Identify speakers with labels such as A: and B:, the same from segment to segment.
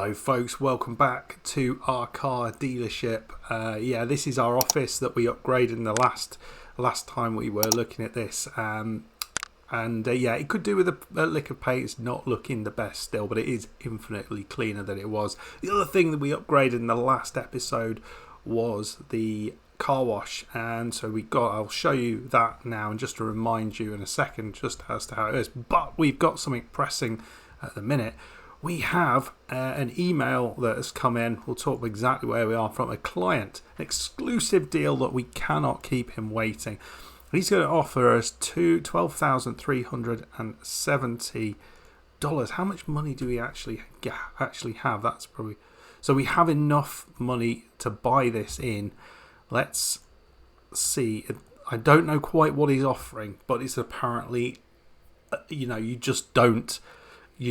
A: Hello folks, welcome back to our car dealership. Yeah, this is our office that we upgraded in the last time we were looking at this. Yeah, it could do with a lick of paint. It's not looking the best still, but it is infinitely cleaner than it was. The other thing that we upgraded in the last episode was the car wash, and so I'll show you that now and just to remind you in a second just as to how it is. But we've got something pressing at the minute. We have an email that has come in. We'll talk exactly where we are from a client. An exclusive deal that we cannot keep him waiting. He's going to offer us $12,370. How much money do we actually have? That's probably... So we have enough money to buy this in. Let's see. I don't know quite what he's offering, but it's apparently, you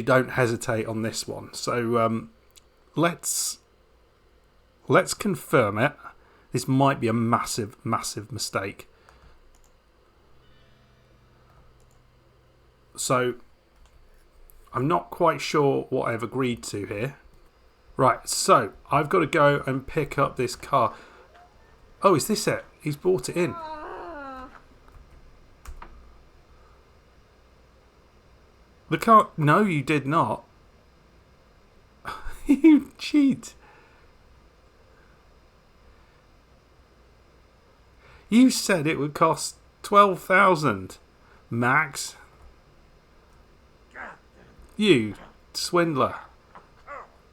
A: don't hesitate on this one. So let's confirm it. This might be a massive mistake. So I'm not quite sure what I've agreed to here. Right, so I've got to go and pick up this car. Oh, is this it? He's brought it in. The car... No, you did not. You cheat. You said it would cost 12,000, Max. You swindler.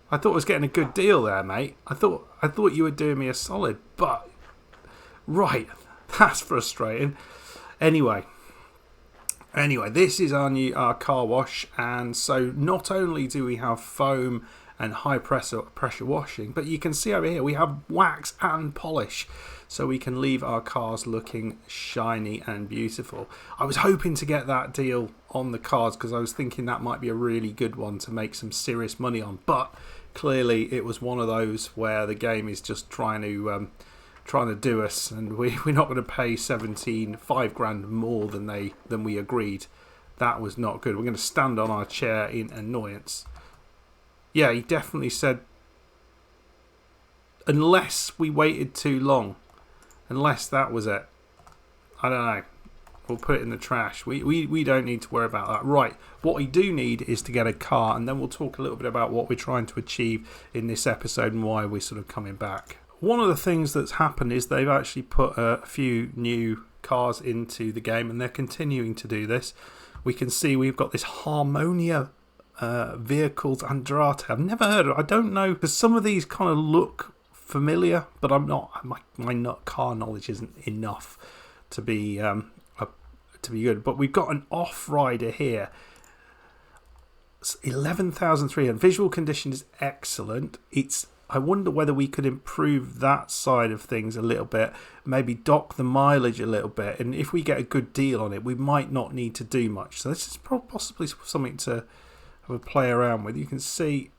A: I thought I was getting a good deal there, mate. I thought you were doing me a solid, but... Right, that's frustrating. Anyway, this is our car wash, and so not only do we have foam and high pressure washing, but you can see over here we have wax and polish, so we can leave our cars looking shiny and beautiful. I was hoping to get that deal on the cars because I was thinking that might be a really good one to make some serious money on, but clearly it was one of those where the game is just trying to do us, and we're not going to pay $5,000 more than we agreed. That was not good. We're going to stand on our chair in annoyance. Yeah, he definitely said unless we waited too long. Unless that was it. I don't know. We'll put it in the trash. We don't need to worry about that. Right, what we do need is to get a car, and then we'll talk a little bit about what we're trying to achieve in this episode and why we're sort of coming back. One of the things that's happened is they've actually put a few new cars into the game, and they're continuing to do this. We can see we've got this Harmonia Vehicles Andrate. I've never heard of it. I don't know, because some of these kind of look familiar, but I'm not. My car knowledge isn't enough to be good. But we've got an off-rider here. 11,300. Visual condition is excellent. I wonder whether we could improve that side of things a little bit, maybe dock the mileage a little bit, and if we get a good deal on it, we might not need to do much. So this is possibly something to have a play around with. You can see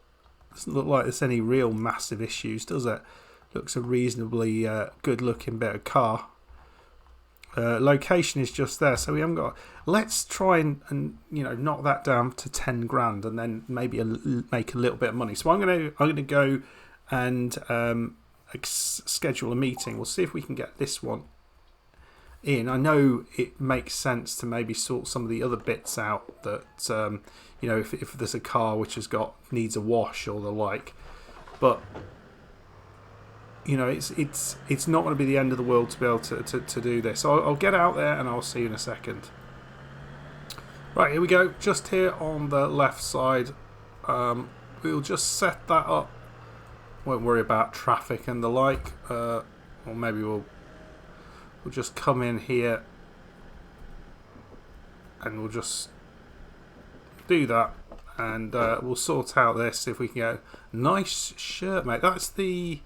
A: it doesn't look like there's any real massive issues, does it? Looks a reasonably good looking bit of car. Location is just there, so we haven't got... Let's try and knock that down to 10 grand and then maybe make a little bit of money. So I'm gonna go and schedule a meeting. We'll see if we can get this one in. I know it makes sense to maybe sort some of the other bits out that if there's a car which needs a wash or the like, but it's not going to be the end of the world to be able to do this. So I'll get out there and I'll see you in a second. Right, here we go. Just here on the left side, we'll just set that up. Won't worry about traffic and the like, or maybe we'll just come in here and we'll just do that, and we'll sort out this if we can go. Nice shirt, mate. That's the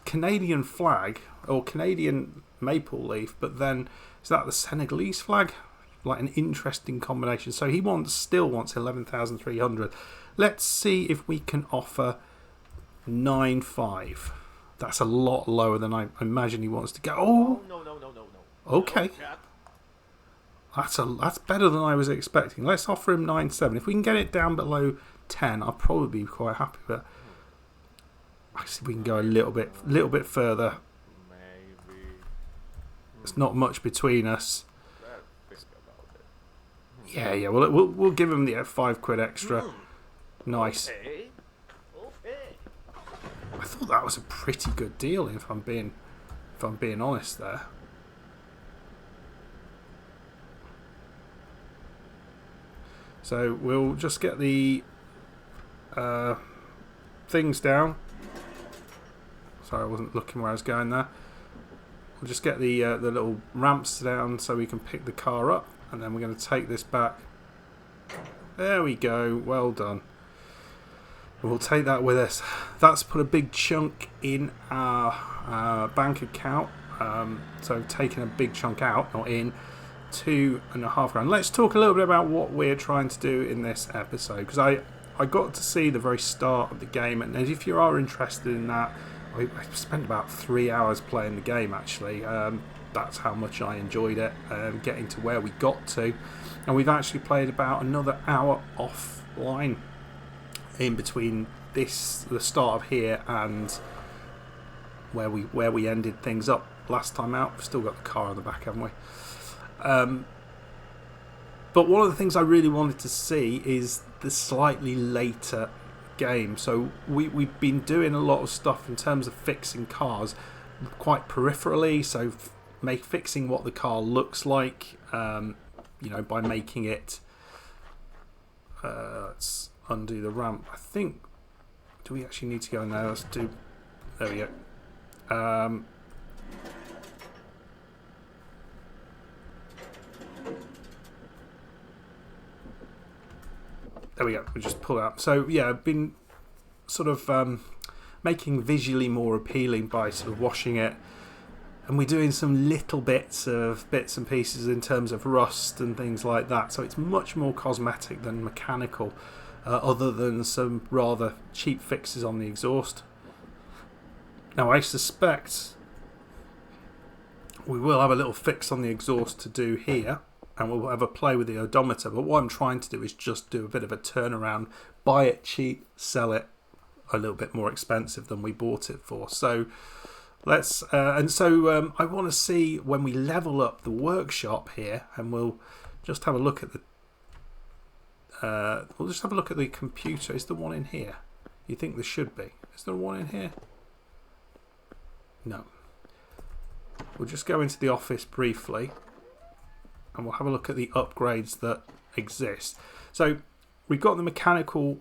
A: Canadian flag or Canadian maple leaf, but then is that the Senegalese flag? Like an interesting combination. So he still wants 11,300. Let's see if we can offer 9.5. That's a lot lower than I imagine he wants to go. Oh,
B: no.
A: Okay. That's better than I was expecting. Let's offer him 9.7. If we can get it down below 10, I'll probably be quite happy with it. Actually, we can go a little bit further.
B: Maybe.
A: There's not much between us.
B: Let's think about it.
A: Yeah. We'll give him the 5 quid extra. Nice.
B: Okay.
A: I thought that was a pretty good deal, if I'm being honest there. So we'll just get the things down. Sorry, I wasn't looking where I was going there. We'll just get the little ramps down so we can pick the car up, and then we're going to take this back. There we go. Well done. We'll take that with us. That's put a big chunk in our bank account. So taking a big chunk out, not in, £2.5 grand. Let's talk a little bit about what we're trying to do in this episode, because I got to see the very start of the game, and if you are interested in that, I spent about 3 hours playing the game actually. That's how much I enjoyed it, getting to where we got to, and we've actually played about another hour offline in between the start of here and where we ended things up last time out. We've still got the car on the back, haven't we? But one of the things I really wanted to see is the slightly later game. So we've been doing a lot of stuff in terms of fixing cars quite peripherally, so fixing what the car looks like, by making it let's undo the ramp. I think, do we actually need to go in there? There we go. There we go. We just pull it up. So yeah, I've been sort of making visually more appealing by sort of washing it, and we're doing some little bits and pieces in terms of rust and things like that. So it's much more cosmetic than mechanical, other than some rather cheap fixes on the exhaust. Now I suspect we will have a little fix on the exhaust to do here, and we'll have a play with the odometer. But what I'm trying to do is just do a bit of a turnaround, buy it cheap, sell it a little bit more expensive than we bought it for. So let's I want to see when we level up the workshop here, and we'll just have a look at the computer. Is there one in here? You think there should be? Is there one in here? No. We'll just go into the office briefly, and we'll have a look at the upgrades that exist. So we've got the mechanical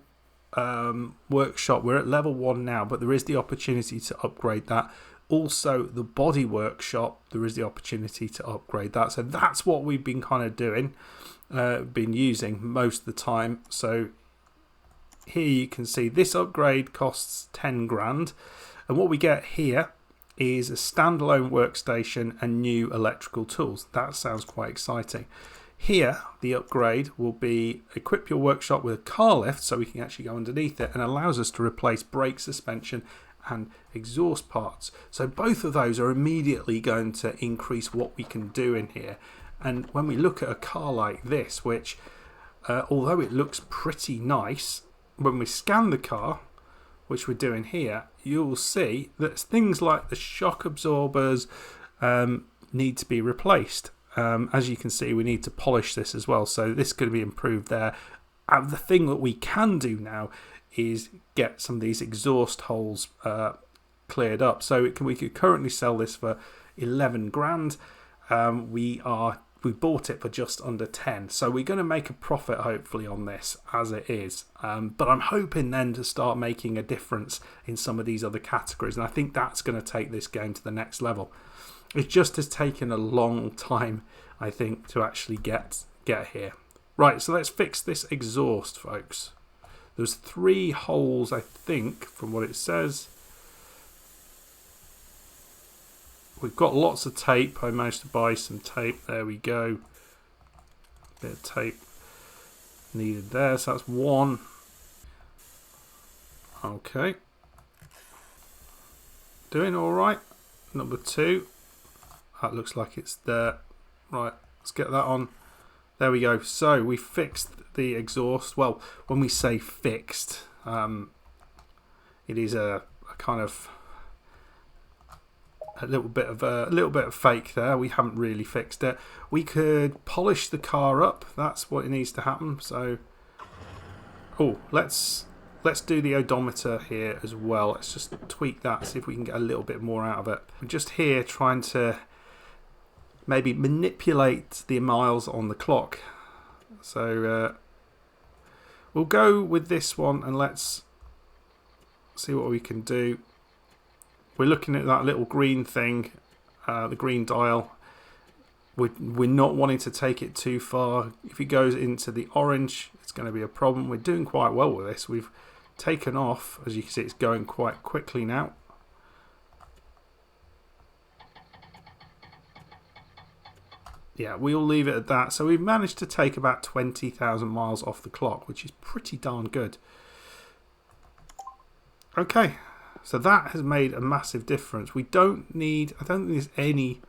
A: workshop. We're at level 1 now, but there is the opportunity to upgrade that. Also, the body workshop, there is the opportunity to upgrade that. So that's what we've been kind of doing, been using most of the time. So here you can see this upgrade costs 10 grand, and what we get here is a standalone workstation and new electrical tools. That sounds quite exciting. Here, the upgrade will be equip your workshop with a car lift, so we can actually go underneath it, and allows us to replace brake suspension and exhaust parts. So both of those are immediately going to increase what we can do in here. And when we look at a car like this, which although it looks pretty nice, when we scan the car, which we're doing here, you'll see that things like the shock absorbers need to be replaced. As you can see, we need to polish this as well, so this could be improved there. And the thing that we can do now is get some of these exhaust holes cleared up. So we could currently sell this for 11 grand. We bought it for just under 10, so we're going to make a profit hopefully on this as it is, but I'm hoping then to start making a difference in some of these other categories, and I think that's going to take this game to the next level. It just has taken a long time, I think, to actually get here. Right, so let's fix this exhaust, folks. There's 3 holes, I think, from what it says. We've got lots of tape. I managed to buy some tape. There we go. Bit of tape needed there. So that's 1. Okay. Doing all right. Number 2. That looks like it's there. Right. Let's get that on. There we go. So we fixed the exhaust. Well, when we say fixed, it is a kind of a little bit of fake there. We haven't really fixed it. We could polish the car up. That's what it needs to happen. So, let's do the odometer here as well. Let's just tweak that, see if we can get a little bit more out of it. I'm just here trying to maybe manipulate the miles on the clock. So we'll go with this one and let's see what we can do. We're looking at that little green thing, the green dial. We're not wanting to take it too far. If it goes into the orange, it's going to be a problem. We're doing quite well with this. We've taken off. As you can see, it's going quite quickly now. Yeah, we'll leave it at that. So we've managed to take about 20,000 miles off the clock, which is pretty darn good. Okay, so that has made a massive difference. We don't need, I don't think there's any,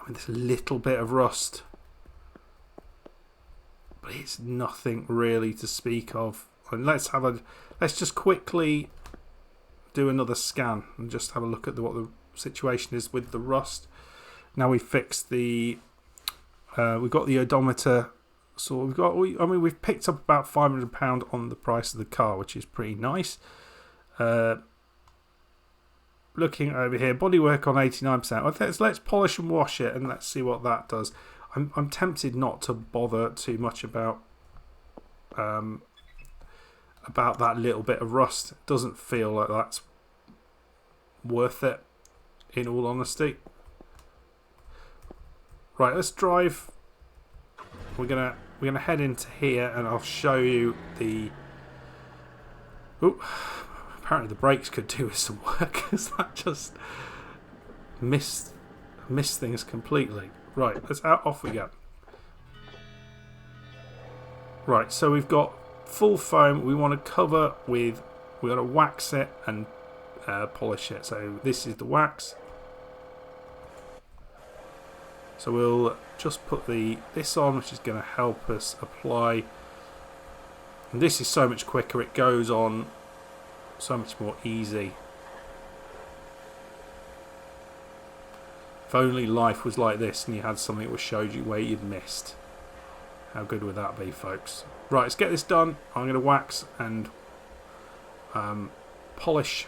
A: there's a little bit of rust, but it's nothing really to speak of. And let's just quickly do another scan and just have a look at what the situation is with the rust. Now we've fixed the, we've got the odometer. So we've picked up about £500 on the price of the car, which is pretty nice. Looking over here, bodywork on 89%. Let's polish and wash it and let's see what that does. I'm tempted not to bother too much about that little bit of rust. It doesn't feel like that's worth it, in all honesty. Right, let's drive. We're gonna head into here and I'll show you the. Ooh, apparently the brakes could do with some work because that just missed things completely. Right, let's off we go. Right, so we've got full foam. We want to cover with, we're going to wax it and polish it. So this is the wax. So we'll just put this on, which is going to help us apply. And this is so much quicker. It goes on so much more easy. If only life was like this and you had something that showed you where you'd missed. How good would that be, folks? Right, let's get this done. I'm going to wax and polish,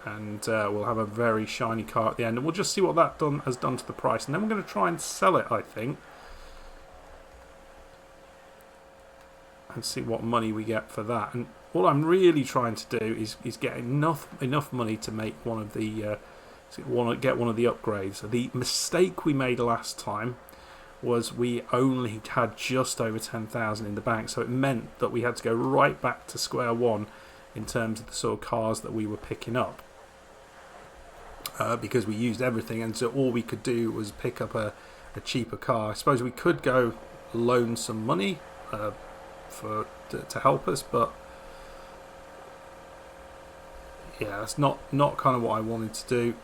A: and we'll have a very shiny car at the end. And we'll just see what that has done to the price. And then we're going to try and sell it, I think, and see what money we get for that. And what I'm really trying to do is get enough money to make one of the get one of the upgrades. The mistake we made last time was we only had just over 10,000 in the bank, so it meant that we had to go right back to square one in terms of the sort of cars that we were picking up, because we used everything, and so all we could do was pick up a cheaper car. I suppose we could go loan some money to help us, but yeah, that's not kind of what I wanted to do.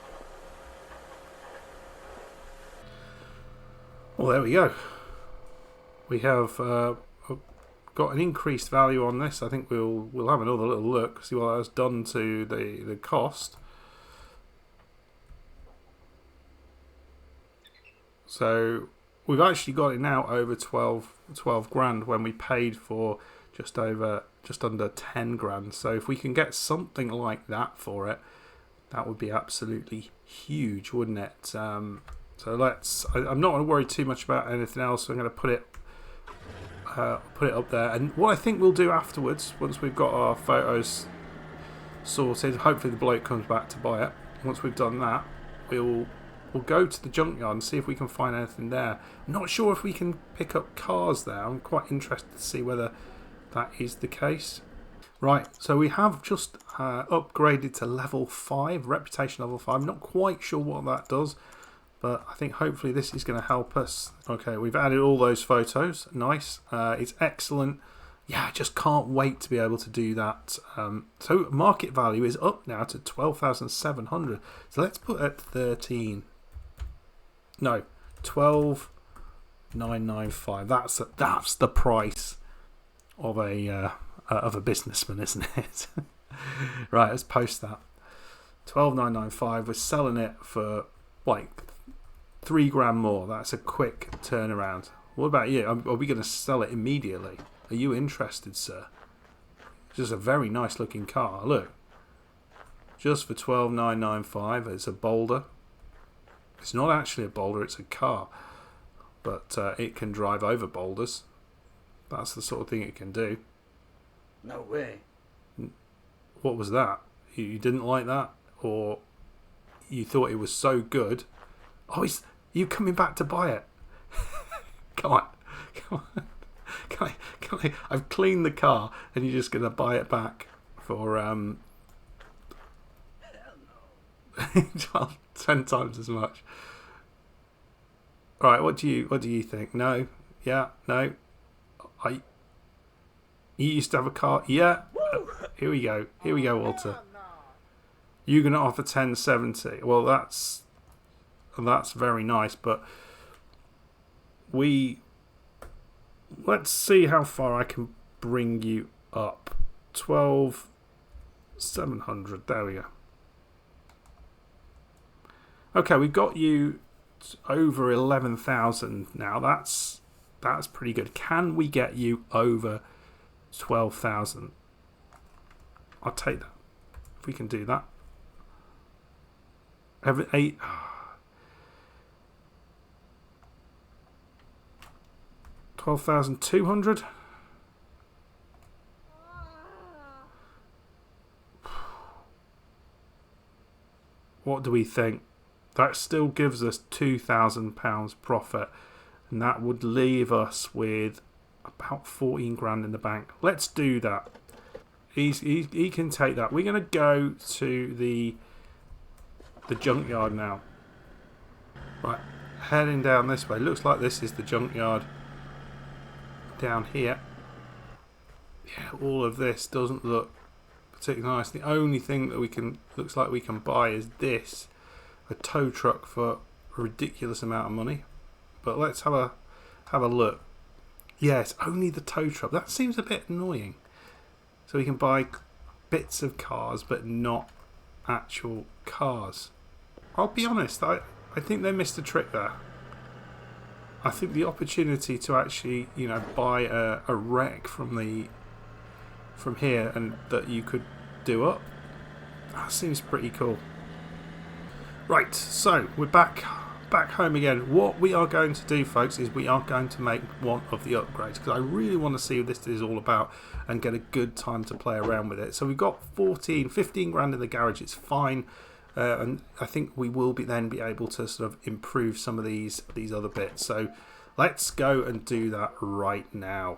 A: Well, there we go. We have got an increased value on this. I think we'll have another little look, see what that's done to the cost. So we've actually got it now over 12 grand when we paid for just under 10 grand. So if we can get something like that for it, that would be absolutely huge, wouldn't it? So I'm not going to worry too much about anything else. So I'm going to put it up there. And what I think we'll do afterwards, once we've got our photos sorted, hopefully the bloke comes back to buy it. Once we've done that, we'll go to the junkyard and see if we can find anything there. I'm not sure if we can pick up cars there. I'm quite interested to see whether that is the case. Right, so we have just upgraded to level 5, reputation level 5. I'm not quite sure what that does, but I think hopefully this is going to help us. Okay, we've added all those photos. Nice. It's excellent. Yeah, I just can't wait to be able to do that. So market value is up now to 12,700. So let's put at 13. No, 12. 995. That's the price of a businessman, isn't it? Right, let's post that. 12,995. We're selling it for like $3,000 more. That's a quick turnaround. What about you? Are we going to sell it immediately? Are you interested, sir? It's just a very nice looking car. Look, just for 12,995. It's a Boulder. It's not actually a Boulder. It's a car, but it can drive over boulders. That's the sort of thing it can do.
C: No way.
A: What was that? You didn't like that, or you thought it was so good? Oh, you coming back to buy it? Come on. Can I? I've cleaned the car, and you're just going to buy it back for 10 times as much. All right, what do you think? No, yeah, no. You used to have a car, yeah. Here we go, Walter. You're going to offer 1070. Well, that's very nice, but let's see how far I can bring you up. 12,700. There we go. Okay, we've got you over 11,000 now. That's pretty good. Can we get you over 12,000? I'll take that if we can do that. 12,200. What do we think? That still gives us £2,000 profit, and that would leave us with about 14 grand in the bank. Let's do that. He can take that. We're going to go to the junkyard now. Right, heading down this way. Looks like this is the junkyard down here. Yeah, all of this doesn't look particularly nice. The only thing that looks like we can buy is this, a tow truck for a ridiculous amount of money. But let's have a look. Yes, only the tow truck. That seems a bit annoying. So we can buy bits of cars, but not actual cars. I'll be honest, I think they missed a trick there. I think the opportunity to actually, buy a wreck from here and that you could do up, that seems pretty cool. Right, so we're back home again. What we are going to do, folks, is we are going to make one of the upgrades, because I really want to see what this is all about and get a good time to play around with it. So we've got 15 grand in the garage. It's fine, and I think we will be able to sort of improve some of these other bits. So let's go and do that right now.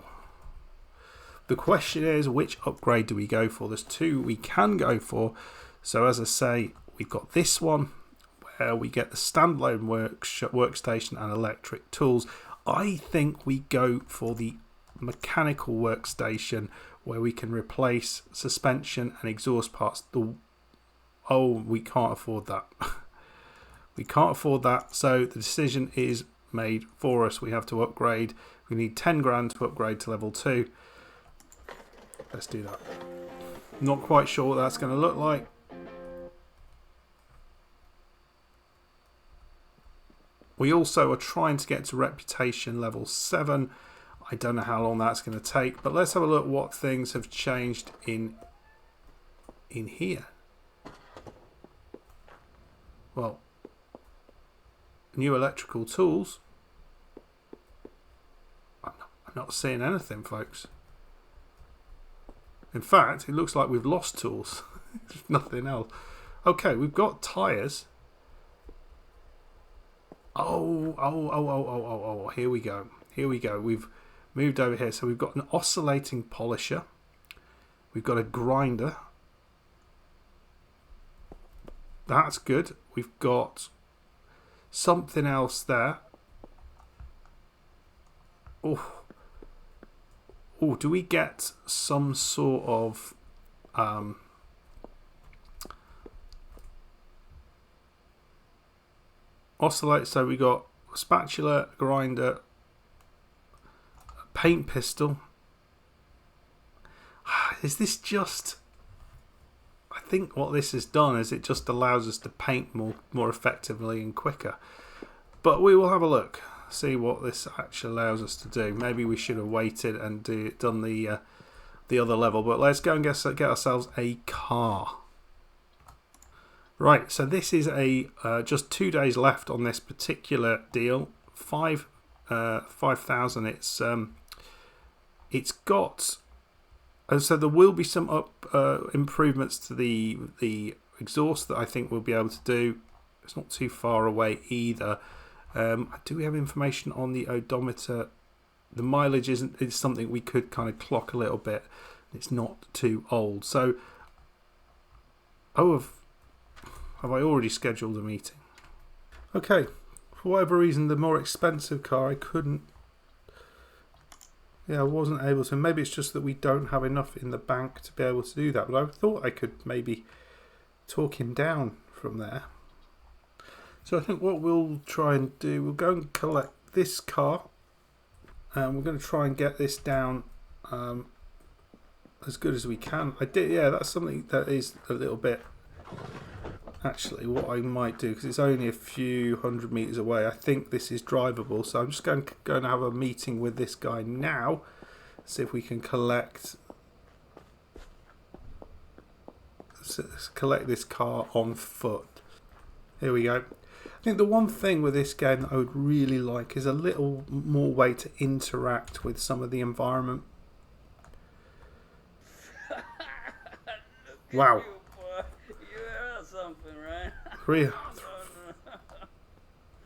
A: The question is, which upgrade do we go for? There's two we can go for. So as I say, we've got this one, where we get the standalone workstation and electric tools. I think we go for the mechanical workstation, where we can replace suspension and exhaust parts. We can't afford that. We can't afford that, so the decision is made for us. We have to upgrade. We need 10 grand to upgrade to level 2. Let's do that. Not quite sure what that's going to look like. We also are trying to get to reputation level 7. I don't know how long that's going to take, but let's have a look what things have changed in here. Well, new electrical tools. I'm not seeing anything, folks. In fact, it looks like we've lost tools. There's nothing else. Okay, we've got tyres. Oh, here we go. We've moved over here. So we've got an oscillating polisher. We've got a grinder. That's good. We've got something else there. Oh, do we get some sort of oscillate? So we got spatula, grinder, paint pistol. Is this just... I think what this has done is it just allows us to paint more effectively and quicker. But we will have a look, see what this actually allows us to do. Maybe we should have waited and done the other level. But let's go and get ourselves a car. Right, so this is just 2 days left on this particular deal. 5,000. It's got... So there will be some improvements to the exhaust that I think we'll be able to do. It's not too far away either. Do we have information on the odometer? The mileage is something we could kind of clock a little bit. It's not too old. So, have I already scheduled a meeting? Okay, for whatever reason, the more expensive car I couldn't. Yeah, I wasn't able to. Maybe it's just that we don't have enough in the bank to be able to do that. But I thought I could maybe talk him down from there. So I think what we'll try and do, we'll go and collect this car. And we're going to try and get this down as good as we can. Yeah, that's something that is a little bit... Actually, what I might do, because it's only a few hundred meters away, I think this is drivable. So I'm just going to have a meeting with this guy now. See if we can collect this car on foot. Here we go. I think the one thing with this game that I would really like is a little more way to interact with some of the environment. Wow.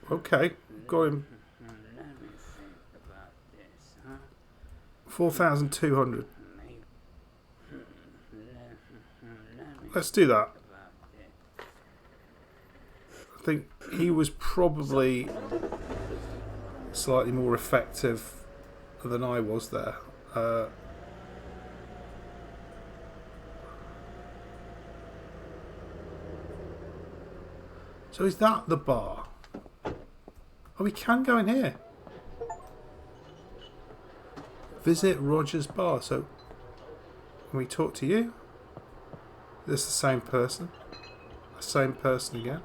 A: Okay, got him. 4,200. Let's do that. I think he was probably slightly more effective than I was there. So is that the bar? Oh, we can go in here. Visit Roger's bar. So, can we talk to you? Is this the same person? The same person again?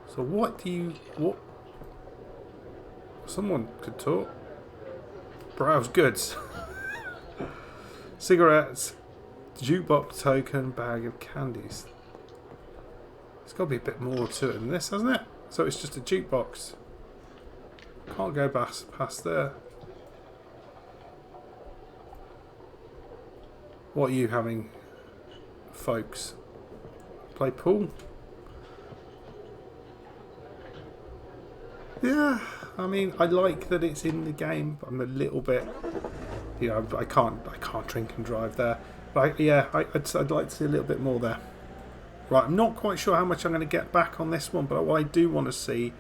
A: So what? Someone could talk. Browse goods. Cigarettes. Jukebox token. Bag of candies. There's got to be a bit more to it than this, hasn't it? So it's just a jukebox. Can't go past there. What are you having, folks? Play pool? Yeah, I mean, I like that it's in the game, but I'm a little bit, I can't drink and drive there. But I'd like to see a little bit more there. Right, I'm not quite sure how much I'm going to get back on this one, but what I do want to see,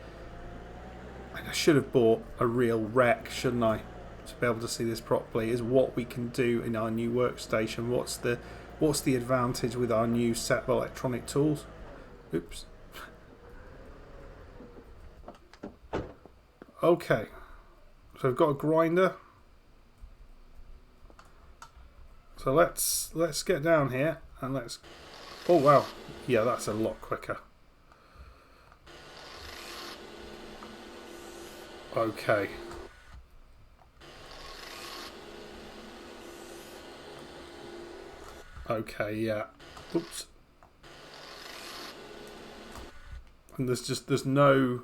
A: I should have bought a real rec, shouldn't I, to be able to see this properly, is what we can do in our new workstation. What's the advantage with our new set of electronic tools? Oops. Okay, so I've got a grinder. So let's get down here and let's... Oh wow, yeah, that's a lot quicker. Okay. Okay, yeah. Oops. And there's no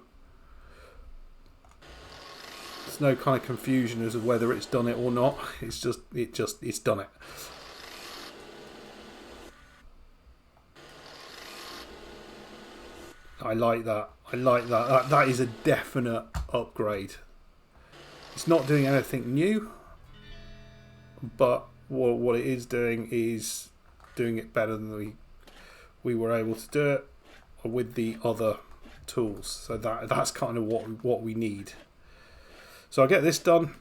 A: kind of confusion as to whether it's done it or not. It's done it. I like that. That is a definite upgrade. It's not doing anything new, but what it is doing it better than we were able to do it with the other tools. So that's kind of what we need. So I'll get this done,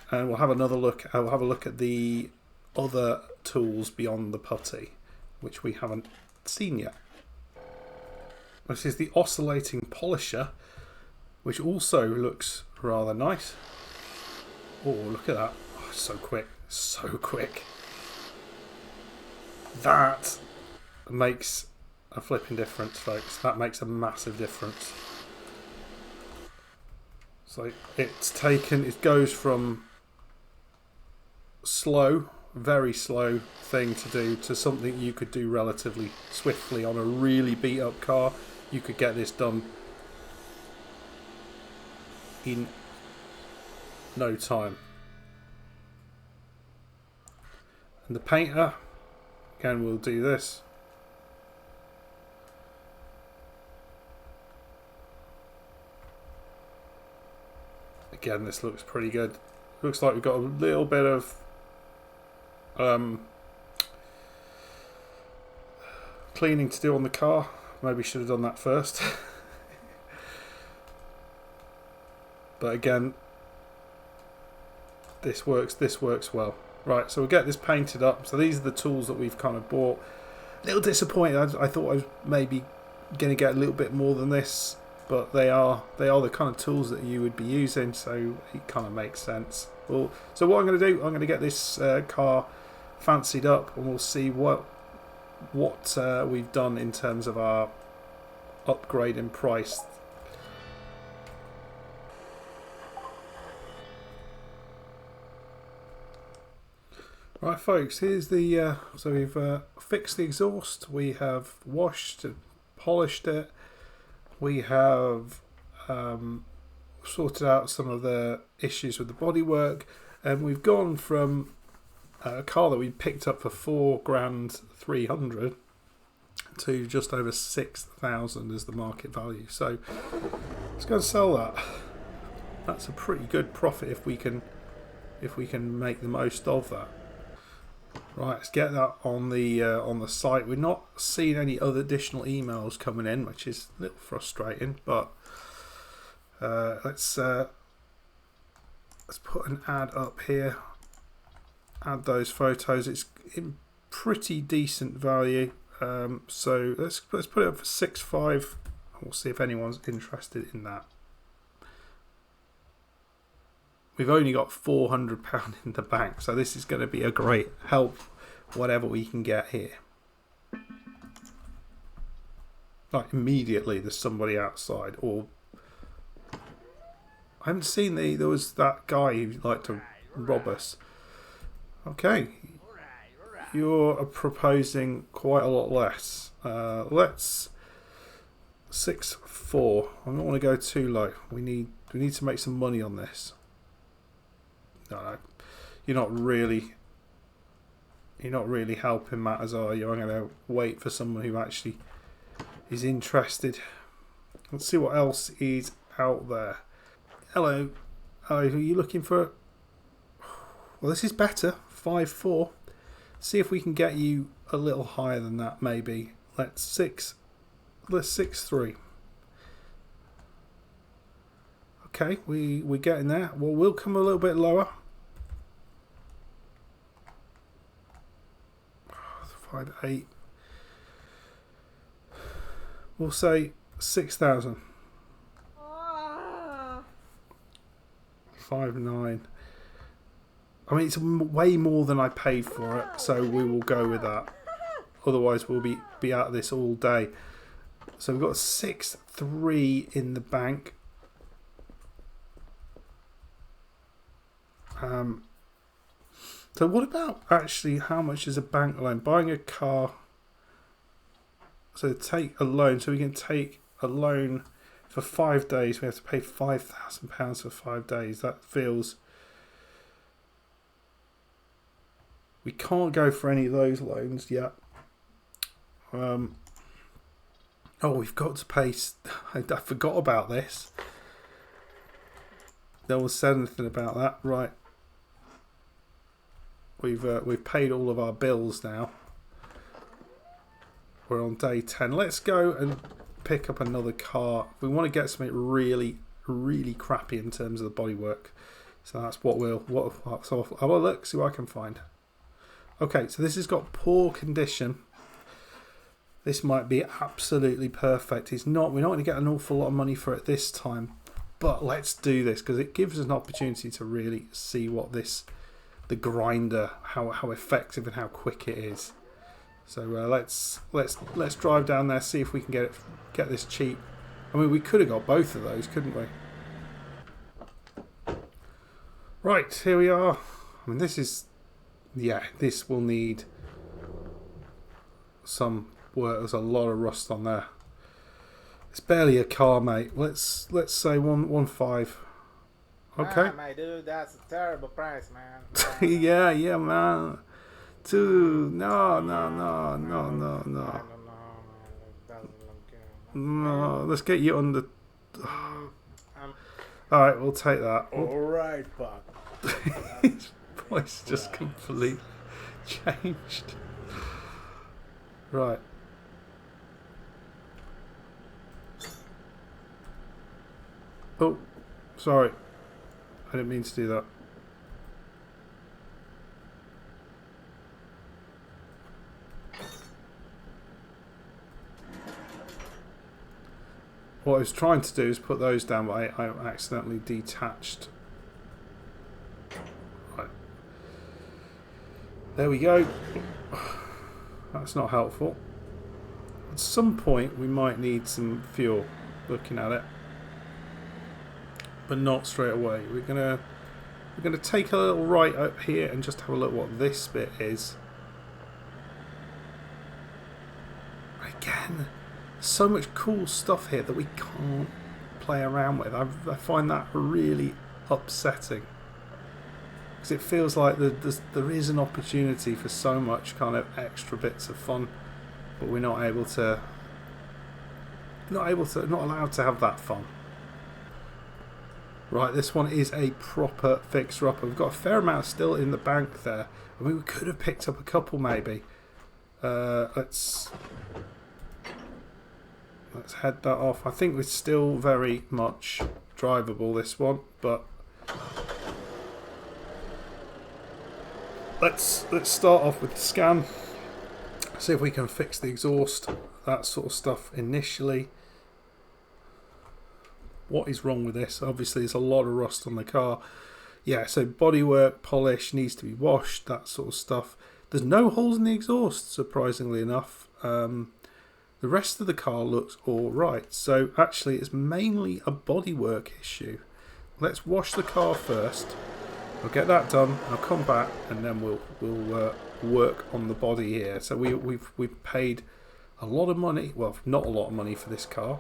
A: and we'll have another look. I'll have a look at the other tools beyond the putty, which we haven't seen yet. This is the oscillating polisher, which also looks rather nice. Oh, look at that. Oh, so quick. So quick. That makes a flipping difference, folks. That makes a massive difference. So it goes from slow, very slow thing to do to something you could do relatively swiftly on a really beat up car. You could get this done in no time. And the painter, again, we'll do this. Again, this looks pretty good. Looks like we've got a little bit of cleaning to do on the car. Maybe should have done that first. But again, this works well. Right, so we'll get this painted up. So these are the tools that we've kind of bought. A little disappointed. I thought I was maybe going to get a little bit more than this, but they are the kind of tools that you would be using, so it kind of makes sense. Well, so what I'm going to do, I'm going to get this car fancied up, and we'll see what we've done in terms of our upgrade in price. Right, folks, here's the so we've fixed the exhaust, we have washed and polished it, we have sorted out some of the issues with the bodywork, and we've gone from a car that we picked up for $4,300 to just over 6,000 as the market value. So let's go and sell that. That's a pretty good profit if we can make the most of that. Right, let's get that on the site. We're not seeing any other additional emails coming in, which is a little frustrating. But let's put an ad up here. Add those photos. It's in pretty decent value. So let's put it up for 6.5. We'll see if anyone's interested in that. We've only got £400 in the bank, so this is going to be a great help, whatever we can get here. Like immediately, there's somebody outside, or I haven't seen there was that guy who liked to rob us. Okay, you're proposing quite a lot less. Let's 6.4. I don't want to go too low. We need to make some money on this. No, you're not really helping matters, are you? I'm going to wait for someone who actually is interested. Let's see what else is out there. Hello, are you looking for? Well, this is better. 5.4. See if we can get you a little higher than that, maybe. Let's 6.3. Okay, we're getting there. Well, we'll come a little bit lower. 5.8. We'll say 6,000. 5.9. I mean, it's way more than I paid for it, so we will go with that. Otherwise, we'll be out of this all day. So we've got 6.3 in the bank. So what about actually how much is a bank loan? Buying a car, so take a loan, so we can take a loan for 5 days. We have to pay £5,000 for 5 days. That feels... We can't go for any of those loans yet. Oh, we've got to pay... I forgot about this. No one said anything about that. Right. We've paid all of our bills now. We're on day 10. Let's go and pick up another car. We want to get something really, really crappy in terms of the bodywork. So that's what so I'll have a look, see what I can find. Okay, so this has got poor condition. This might be absolutely perfect. It's not. We're not going to get an awful lot of money for it this time. But let's do this because it gives us an opportunity to really see what the grinder, how effective and how quick it is. So let's drive down there, see if we can get this cheap. I mean, we could have got both of those, couldn't we? Right, here we are. I mean, this will need some work. There's a lot of rust on there. It's barely a car, mate. Let's say 1.5. Okay.
B: My dude, that's a terrible price, man.
A: yeah, man. Two. No. No, let's get you under. All right, we'll take that.
C: All right, Buck.
A: His voice just completely changed. Right. Oh, sorry. I didn't mean to do that. What I was trying to do is put those down, but I accidentally detached. Right. There we go. That's not helpful. At some point we might need some fuel, looking at it. But not straight away. We're gonna take a little right up here and just have a look what this bit is. Again, so much cool stuff here that we can't play around with. I find that really upsetting because it feels like there is an opportunity for so much kind of extra bits of fun, but we're not allowed to have that fun. Right, this one is a proper fixer-upper. We've got a fair amount still in the bank there. I mean, we could have picked up a couple maybe. Let's head that off. I think we're still very much drivable, this one, but let's start off with the scan. See if we can fix the exhaust, that sort of stuff initially. What is wrong with this? Obviously there's a lot of rust on the car. Yeah, so bodywork, polish needs to be washed, that sort of stuff. There's no holes in the exhaust, surprisingly enough. The rest of the car looks alright. So actually it's mainly a bodywork issue. Let's wash the car first. I'll get that done, I'll come back and then we'll work on the body here. So we've paid a lot of money, well not a lot of money for this car.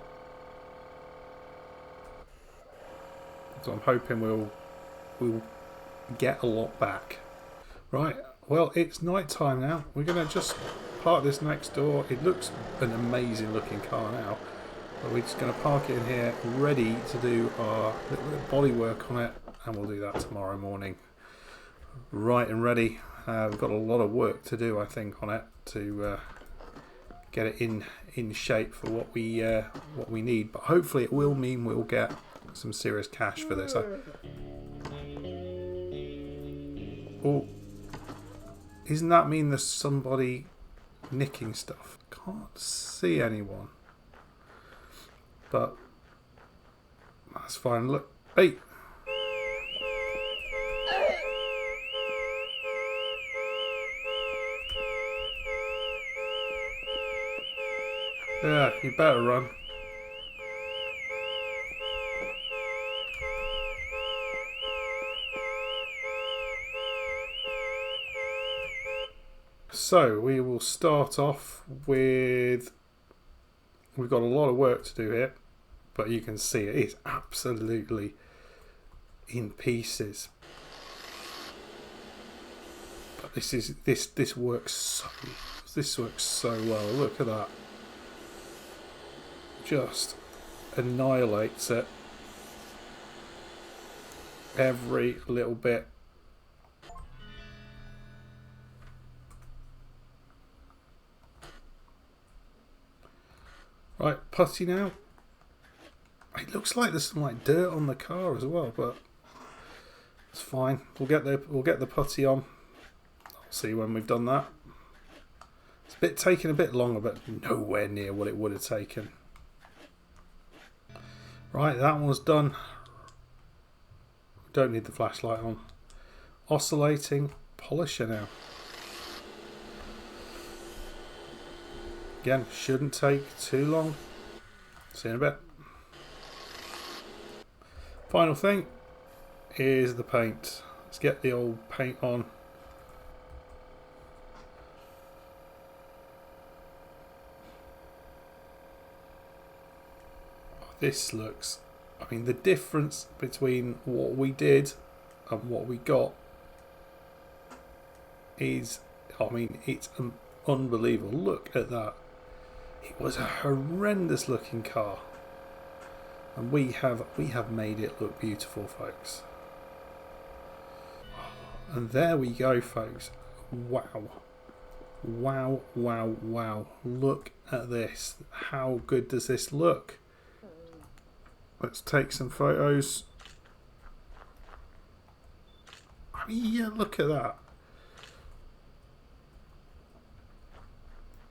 A: So I'm hoping we'll get a lot back. Right, well it's night time now. We're going to just park this next door. It looks an amazing looking car now. But we're just going to park it in here, ready to do our little bit of body work on it. And we'll do that tomorrow morning. Right and ready. We've got a lot of work to do, I think, on it to get it in shape for what we need. But hopefully it will mean we'll get some serious cash for this. Oh, isn't that mean there's somebody nicking stuff? Can't see anyone, but that's fine. Look, hey. Yeah, you better run. So we will start off with, we've got a lot of work to do here, but you can see it is absolutely in pieces. But this works so well. Look at that. Just annihilates it. Every little bit. Right, putty now. It looks like there's some like dirt on the car as well, but it's fine. We'll get the putty on. I'll see when we've done that. It's taking a bit longer, but nowhere near what it would have taken. Right, that one's done. Don't need the flashlight on. Oscillating polisher now. Again, shouldn't take too long. See you in a bit. Final thing is the paint. Let's get the old paint on. This looks, I mean, the difference between what we did and what we got is, I mean, it's unbelievable. Look at that. It was a horrendous looking car, and we have made it look beautiful, folks. And there we go, folks. Wow. Wow, wow, wow. Look at this. How good does this look? Let's take some photos. I mean, yeah, look at that.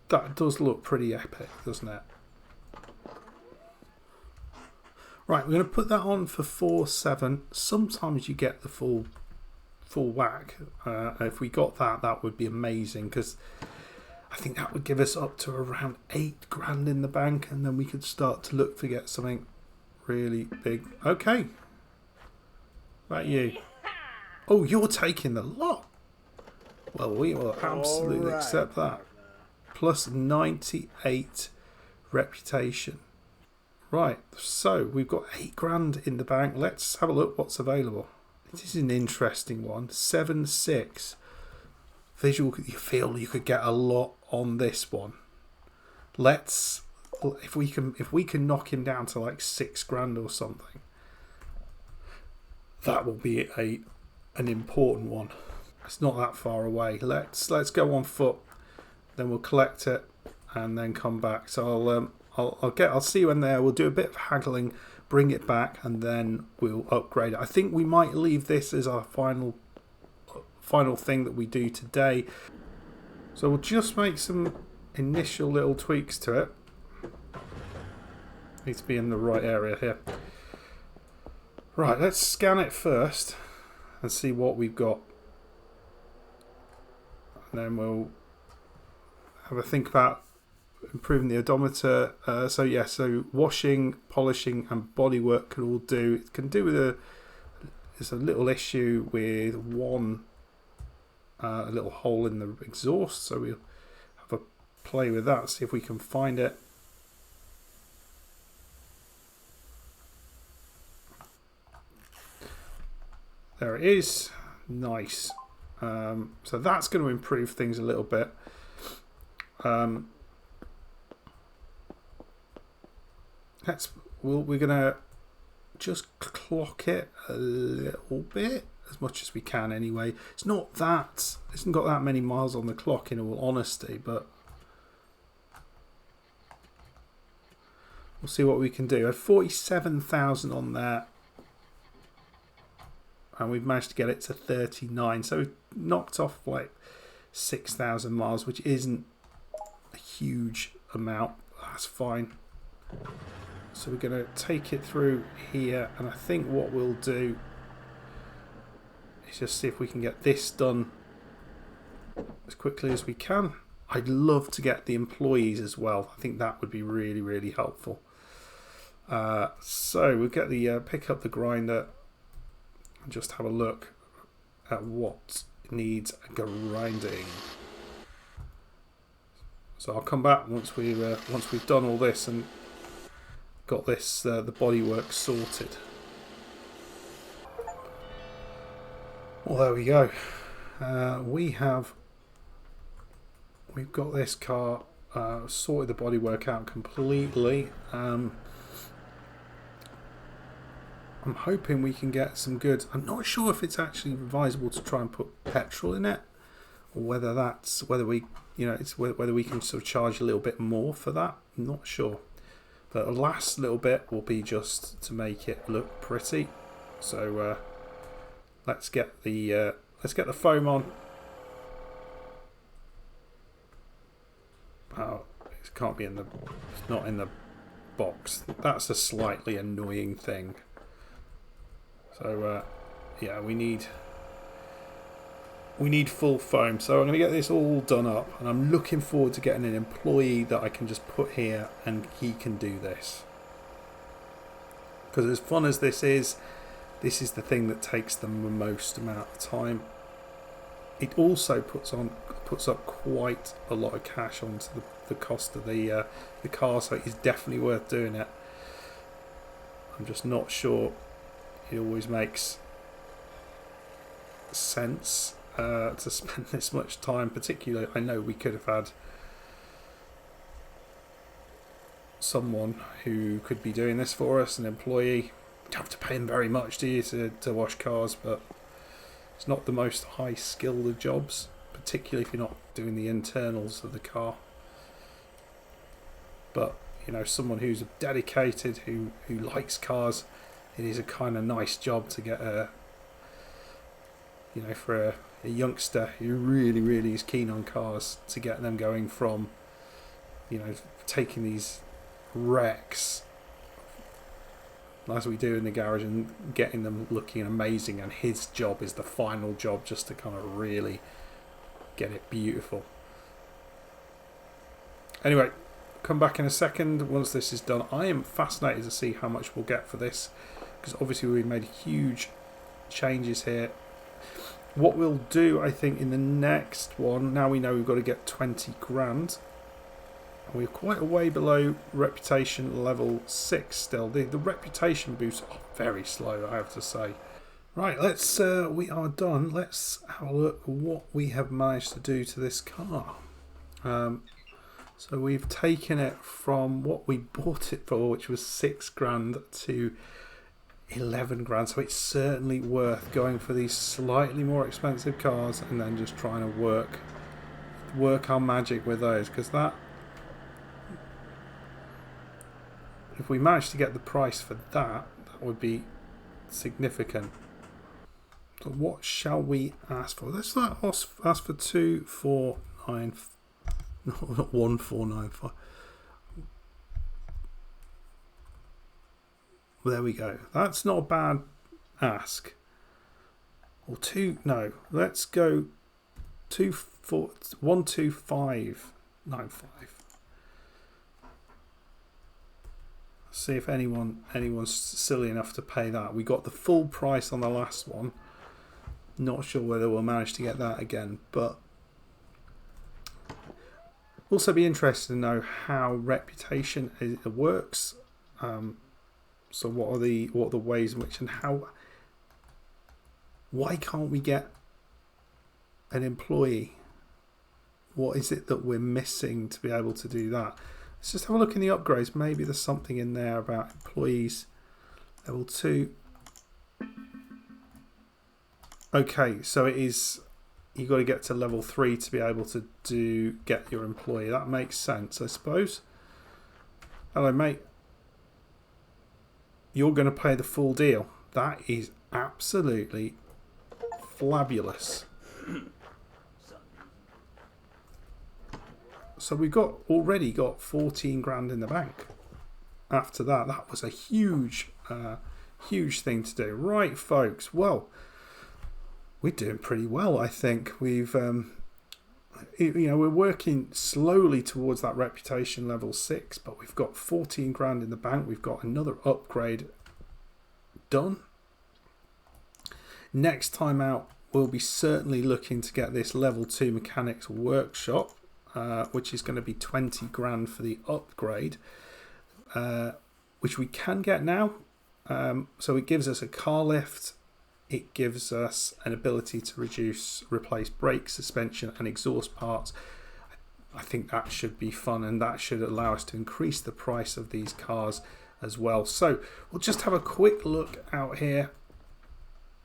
A: That does look pretty epic, doesn't it? Right, we're going to put that on for 4.7. Sometimes you get the full whack. If we got that, that would be amazing, because I think that would give us up to around 8 grand in the bank, and then we could start to look to get something really big. Okay. About you. Oh, you're taking the lot. Well, we will absolutely accept that. Plus 98 reputation. Right, so we've got 8 grand in the bank. Let's have a look what's available. This is an interesting one. 7.6 visual. You feel you could get a lot on this one. Let's, if we can knock him down to like 6 grand or something, that will be an important one. It's not that far away. Let's go on foot. Then we'll collect it and then come back. So I'll see you in there. We'll do a bit of haggling, bring it back, and then we'll upgrade it. I think we might leave this as our final thing that we do today. So we'll just make some initial little tweaks to it. Needs to be in the right area here. Right, let's scan it first and see what we've got. And then we'll have a think about improving the odometer. So washing, polishing, and bodywork can all do. It can do with there's a little issue with one a little hole in the exhaust. So we'll have a play with that. See if we can find it. There it is. Nice. So that's going to improve things a little bit. We're gonna just clock it a little bit, as much as we can anyway. It's not that, it hasn't got that many miles on the clock, in all honesty, but we'll see what we can do. I had 47,000 on there, and we've managed to get it to 39, so we've knocked off like 6,000 miles, which isn't a huge amount. That's fine. So we're going to take it through here, and I think what we'll do is just see if we can get this done as quickly as we can. I'd love to get the employees as well. I think that would be really, really helpful. So we'll get the pick up the grinder and just have a look at what needs grinding. So I'll come back once we've done all this and got this the bodywork sorted. Well, there we go. We've got this car sorted the bodywork out completely. I'm hoping we can get some good. I'm not sure if it's actually advisable to try and put petrol in it, or whether we can sort of charge a little bit more for that. I'm not sure. But the last little bit will be just to make it look pretty. So let's get the foam on. Oh, it can't be in the. It's not in the box. That's a slightly annoying thing. So yeah, we need full foam. So I'm going to get this all done up, and I'm looking forward to getting an employee that I can just put here and he can do this. Because as fun as this is the thing that takes the most amount of time. It also puts up quite a lot of cash onto the cost of the car, so it's definitely worth doing it. I'm just not sure it always makes sense to spend this much time. Particularly, I know we could have had someone who could be doing this for us, an employee. You don't have to pay them very much, do you, to wash cars, but it's not the most high skilled of jobs, particularly if you're not doing the internals of the car. But you know, someone who's dedicated, who likes cars, it is a kind of nice job to get for a youngster who really is keen on cars, to get them going from, taking these wrecks as we do in the garage and getting them looking amazing, and his job is the final job, just to kind of really get it beautiful. Anyway, come back in a second once this is done. I am fascinated to see how much we'll get for this, because obviously we've made huge changes here. What we'll do, I think, in the next one, now we know we've got to get 20 grand. And we're quite a way below reputation level 6 still. The reputation boosts are very slow, I have to say. Right, we are done. Let's have a look at what we have managed to do to this car. So we've taken it from what we bought it for, which was 6 grand, to 11 grand. So it's certainly worth going for these slightly more expensive cars and then just trying to work our magic with those, because that, if we manage to get the price for that would be significant. So what shall we ask for? Let's ask for 249, not 1495. There we go. That's not a bad ask. Or let's go 12595. See if anyone's silly enough to pay that. We got the full price on the last one. Not sure whether we'll manage to get that again, but also be interested to know how reputation works. So what are the ways in which, and why can't we get an employee? What is it that we're missing to be able to do that? Let's just have a look in the upgrades. Maybe there's something in there about employees. Level 2. Okay, so it is, you've got to get to level 3 to be able to get your employee. That makes sense, I suppose. Hello, mate. You're going to pay the full deal. That is absolutely flabulous. So we've already got 14 grand in the bank. After that, that was a huge thing to do. Right, folks. Well, we're doing pretty well, I think. We've, we're working slowly towards that reputation level 6, but we've got 14 grand in the bank. We've got another upgrade done. Next time out, we'll be certainly looking to get this level 2 mechanics workshop, which is going to be 20 grand for the upgrade, which we can get now. So it gives us a car lift. It gives us an ability to replace brakes, suspension and exhaust parts. I think that should be fun, and that should allow us to increase the price of these cars as well. So we'll just have a quick look out here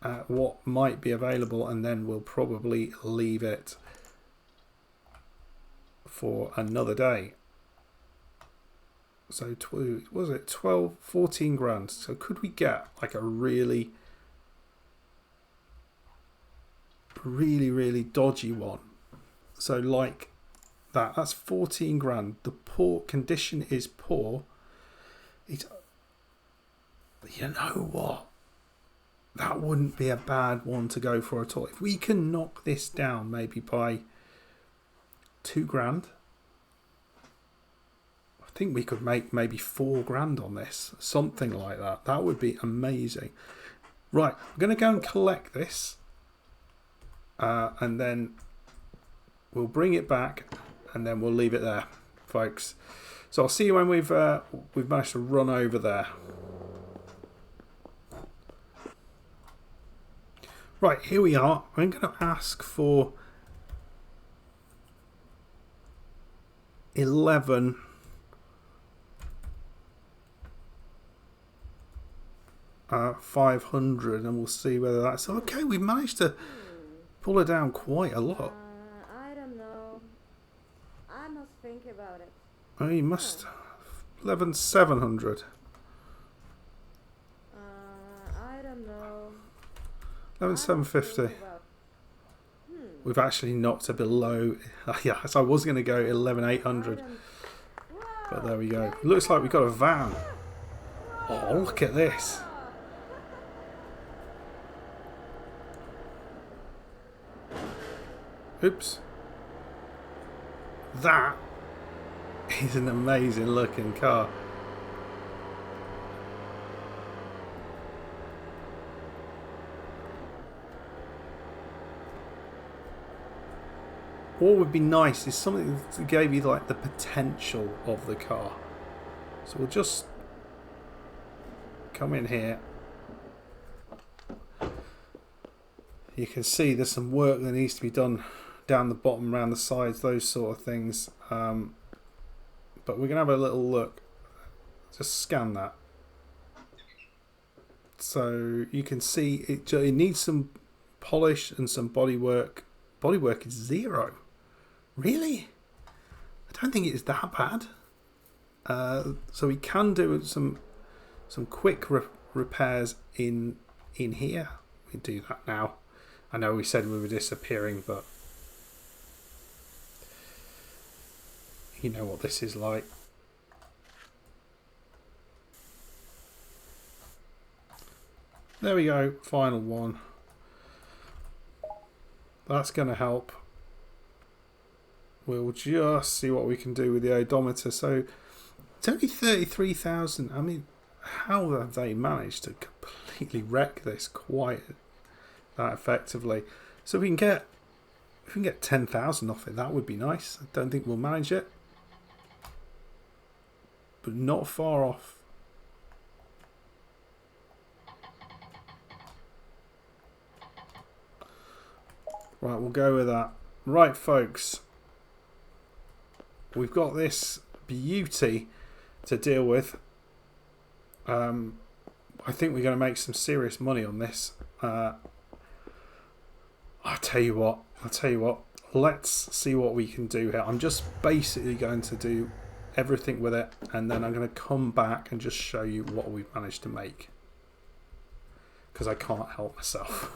A: at what might be available, and then we'll probably leave it for another day. So 14 grand. So could we get like a really dodgy one? So like that's 14 grand. The poor condition is poor. You know what? that wouldn't be a bad one to go for at all. If we can knock this down maybe by 2 grand, I think we could make maybe 4 grand on this. Something like that. That would be amazing. Right, I'm going to go and collect this. And then we'll bring it back and then we'll leave it there, folks. So I'll see you when we've managed to run over there. Right, here we are. I'm going to ask for 11 500, and we'll see whether that's okay. We've managed to pull her down quite a lot.
D: I don't know. I must think about it.
A: Oh, you must 11 700.
D: I don't know.
A: 11 750. We've actually knocked her below. Yeah, so I was going to go 11 800, but there we go. Looks like we've got a van. Oh, look at this. Oops. That is an amazing looking car. What would be nice is something that gave you like the potential of the car. So we'll just come in here. You can see there's some work that needs to be done down the bottom, around the sides, those sort of things. But we're going to have a little look. Just scan that. So you can see it needs some polish and some bodywork. Bodywork is 0. Really? I don't think it's that bad. So we can do some quick repairs in here. We do that now. I know we said we were disappearing, but you know what this is like. There we go, final one. That's going to help. We'll just see what we can do with the odometer. So it's only 33,000. I mean, how have they managed to completely wreck this quite that effectively? So if we can get 10,000 off it, that would be nice. I don't think we'll manage it, but not far off. Right, we'll go with that. Right, folks, we've got this beauty to deal with. I think we're going to make some serious money on this. I'll tell you what. Let's see what we can do here. I'm just basically going to do everything with it, and then I'm going to come back and just show you what we've managed to make, because I can't help myself.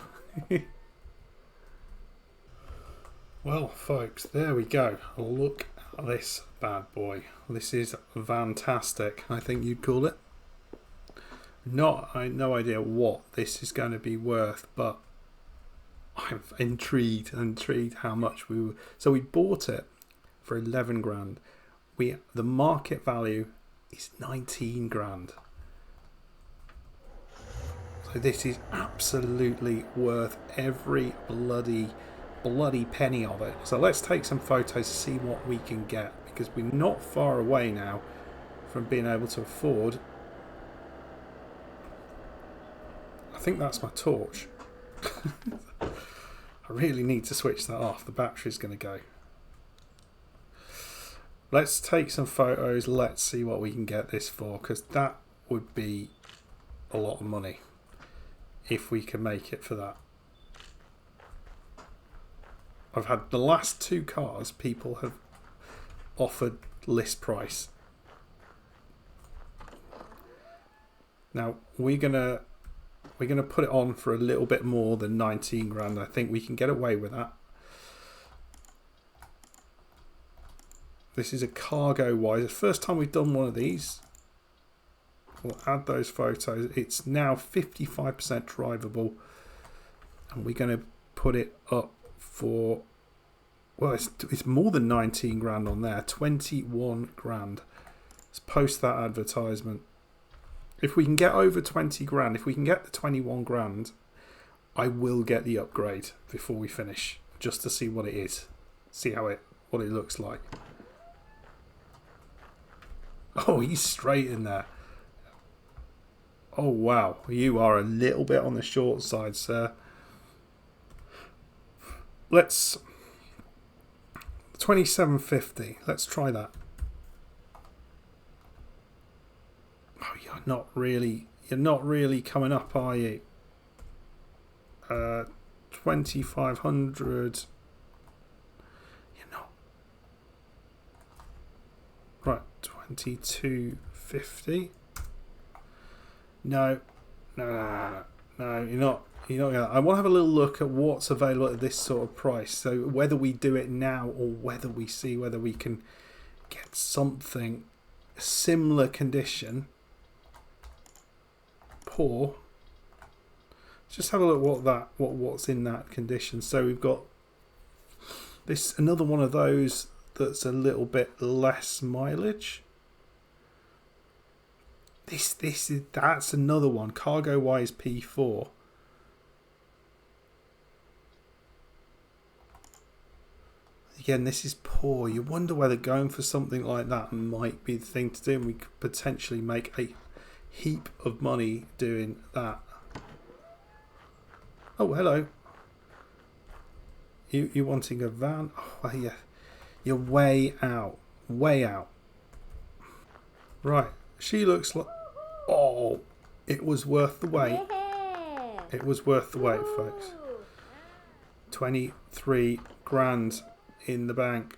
A: Well, folks, there we go. Look at this bad boy. This is fantastic, I think you'd call it. I have no idea what this is going to be worth, but I'm intrigued how much we were. So we bought it for 11 grand. The market value is 19 grand. So this is absolutely worth every bloody penny of it. So let's take some photos to see what we can get, because we're not far away now from being able to afford. I think that's my torch. I really need to switch that off. The battery's going to go. Let's take some photos. Let's see what we can get this for, because that would be a lot of money if we can make it for that. I've had the last 2 cars people have offered list price. Now we're gonna put it on for a little bit more than 19 grand. I think we can get away with that. This is a cargo wise. The first time we've done one of these. We'll add those photos. It's now 55% drivable. And we're going to put it up for... Well, it's more than 19 grand on there. 21 grand. Let's post that advertisement. If we can get over 20 grand, if we can get the 21 grand, I will get the upgrade before we finish, just to see what it is. See what it looks like. Oh, he's straight in there. Oh, wow. You are a little bit on the short side, sir. Let's... 2750. Let's try that. Oh, you're not really coming up, are you? 2500. You're not. Right, 2250. No, you're not. I want to have a little look at what's available at this sort of price. So whether we do it now or whether we see whether we can get something similar condition. Poor. Just have a look what's in that condition. So we've got this, another one of those that's a little bit less mileage. That's another one. Cargo Wise P4. Again, this is poor. You wonder whether going for something like that might be the thing to do, and we could potentially make a heap of money doing that. Oh, hello. You wanting a van? Oh, well, yeah. You're way out. Way out. Right. She looks like... Oh, it was worth the wait.
D: Yeah.
A: It was worth the wait, folks. 23 grand in the bank.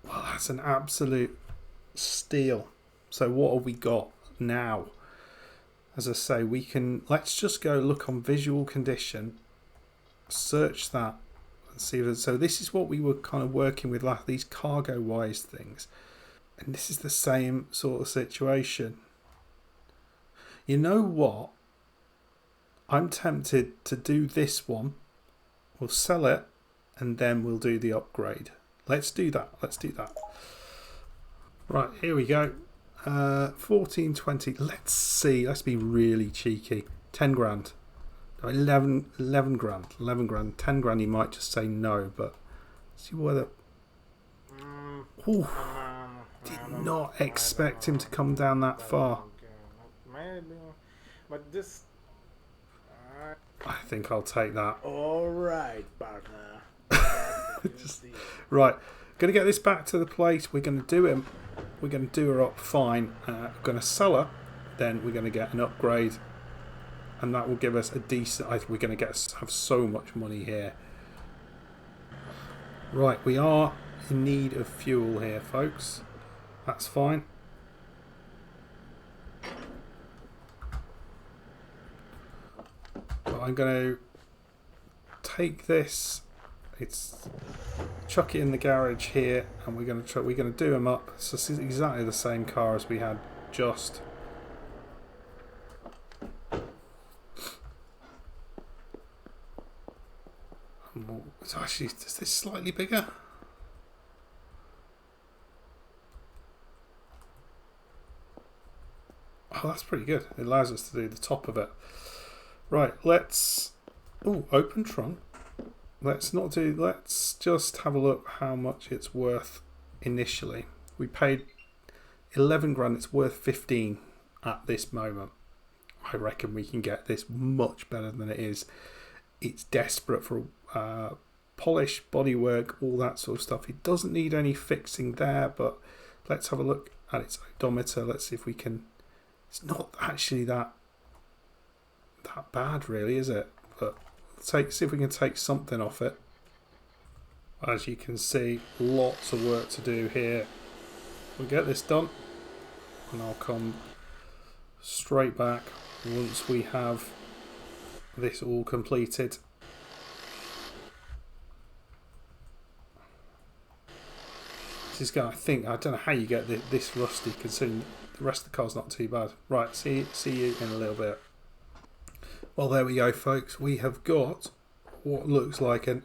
A: Well, that's an absolute steal. So what have we got now? As I say, we can... Let's just go look on visual condition. Search that. And see if... So this is what we were kind of working with last. These cargo wise things. And this is the same sort of situation. You know what? I'm tempted to do this one. We'll sell it and then we'll do the upgrade. Let's do that. Let's do that. Right, here we go. 1420. Let's see. Let's be really cheeky. 10 grand. No, 11 grand. 11 grand. 10 grand he might just say no, but see whether... Ooh. Did not expect him to come down that far.
B: Maybe, but this.
A: I think I'll take that.
C: All right, partner.
A: Right, gonna get this back to the place. We're gonna do him. We're gonna do her up fine. We're gonna sell her. Then we're gonna get an upgrade, and that will give us a decent. I think we're gonna have so much money here. Right, we are in need of fuel here, folks. That's fine. But I'm going to take this. It's chuck it in the garage here, and we're going to do them up. So this is exactly the same car as we had just. It's actually, is this slightly bigger? Oh, that's pretty good. It allows us to do the top of it. Right, let's... Oh, open trunk. Let's just have a look how much it's worth initially. We paid 11 grand. It's worth 15 at this moment. I reckon we can get this much better than it is. It's desperate for polish, bodywork, all that sort of stuff. It doesn't need any fixing there, but let's have a look at its odometer. Let's see if we can... It's not actually that bad, really, is it? But see if we can take something off it. As you can see, lots of work to do here. We'll get this done, and I'll come straight back once we have this all completed. This is going. I don't know how you get this rusty, considering the rest of the car's not too bad. Right, see you in a little bit. Well, there we go, folks. We have got what looks like an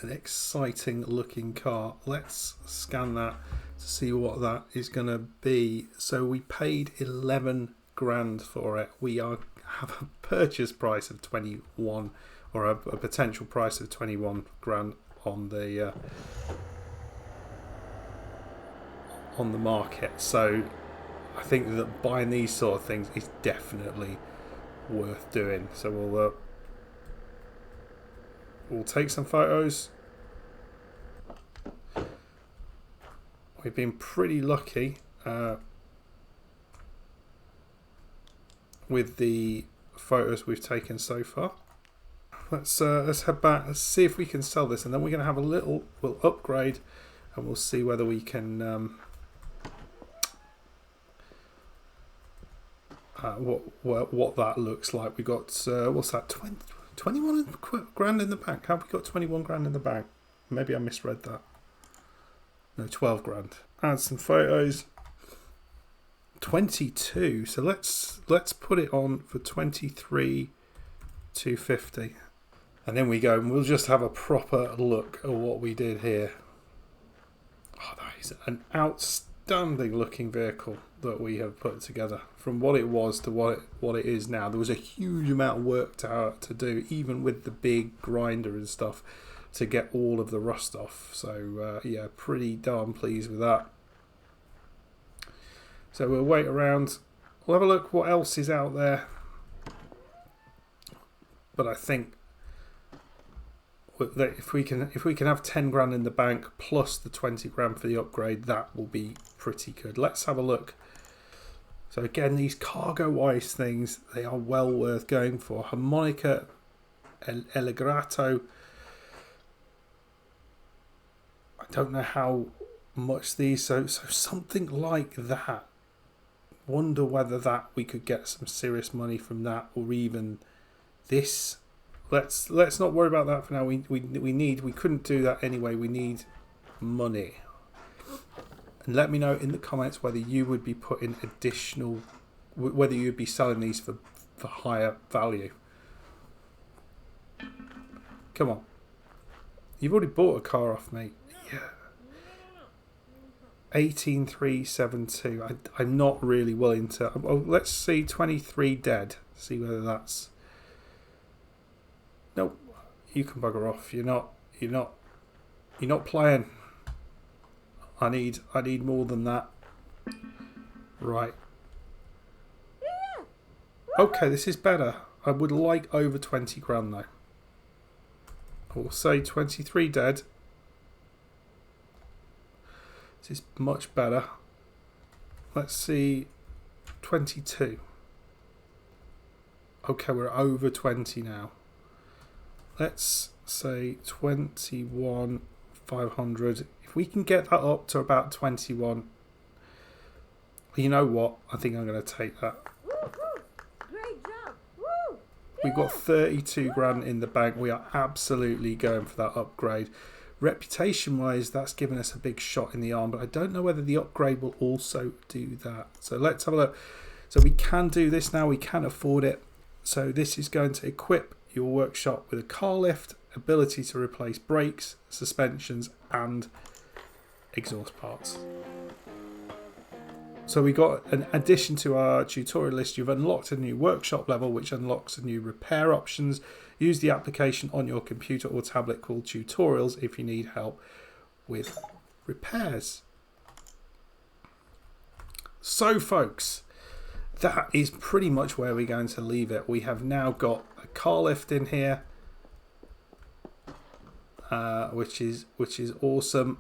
A: exciting looking car. Let's scan that to see what that is going to be. So we paid 11 grand for it. We have a purchase price of 21, or a potential price of 21 grand on the market. So I think that buying these sort of things is definitely worth doing. So we'll take some photos. We've been pretty lucky with the photos we've taken so far. Let's head back. Let's see if we can sell this, and then we're going to have we'll upgrade, and we'll see whether we can what that looks like. We got what's that, 21 grand in the bank? Have we got 21 grand in the bank? Maybe I misread that. No, 12 grand. Add some photos. 22. So let's put it on for 23,250, and then we go and we'll just have a proper look at what we did here. Oh, that is an outstanding looking vehicle that we have put together. From what it was to what it is now, there was a huge amount of work to do, even with the big grinder and stuff, to get all of the rust off. So yeah, pretty darn pleased with that. So we'll wait around. We'll have a look what else is out there. But I think that if we can have 10 grand in the bank plus the 20 grand for the upgrade, that will be pretty good. Let's have a look. So again, these cargo wise things, they are well worth going for. Harmonica Allegrato. I don't know how much these, so something like that. Wonder whether that we could get some serious money from that, or even this. Let's not worry about that for now. We couldn't do that anyway. We need money. And let me know in the comments whether you would be putting additional, whether you'd be selling these for higher value. Come on. You've already bought a car off me. Yeah. 18,372. I'm not really willing to. Oh, let's see 23 dead. See whether that's. Nope. You can bugger off. You're not playing. I need more than that. Right. Okay, this is better. I would like over 20 grand though. We'll say 23 dead. This is much better. Let's see 22. Okay, we're over 20 now. Let's say 21,500. If we can get that up to about 21, you know what? I think I'm going to take that.
D: Great job. Woo!
A: We've got 32 grand in the bank. We are absolutely going for that upgrade. Reputation wise, that's given us a big shot in the arm, but I don't know whether the upgrade will also do that. So let's have a look. So we can do this now. We can afford it. So this is going to equip your workshop with a car lift, ability to replace brakes, suspensions, and exhaust parts. So we got an addition to our tutorial list. You've unlocked a new workshop level, which unlocks a new repair options. Use the application on your computer or tablet called tutorials if you need help with repairs. So folks, that is pretty much where we're going to leave it. We have now got a car lift in here, which is awesome.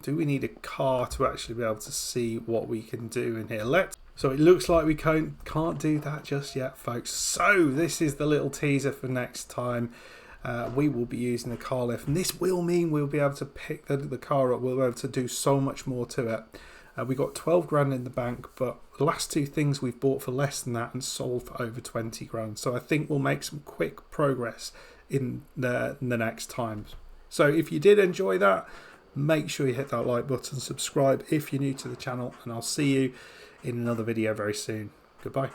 A: Do we need a car to actually be able to see what we can do in here? So it looks like we can't do that just yet, folks. So this is the little teaser for next time. We will be using the car lift, and this will mean we'll be able to pick the car up. We'll be able to do so much more to it. We got 12 grand in the bank, but the last two things we've bought for less than that and sold for over 20 grand. So I think we'll make some quick progress in the next times. So if you did enjoy that, make sure you hit that like button, subscribe if you're new to the channel, and I'll see you in another video very soon. Goodbye.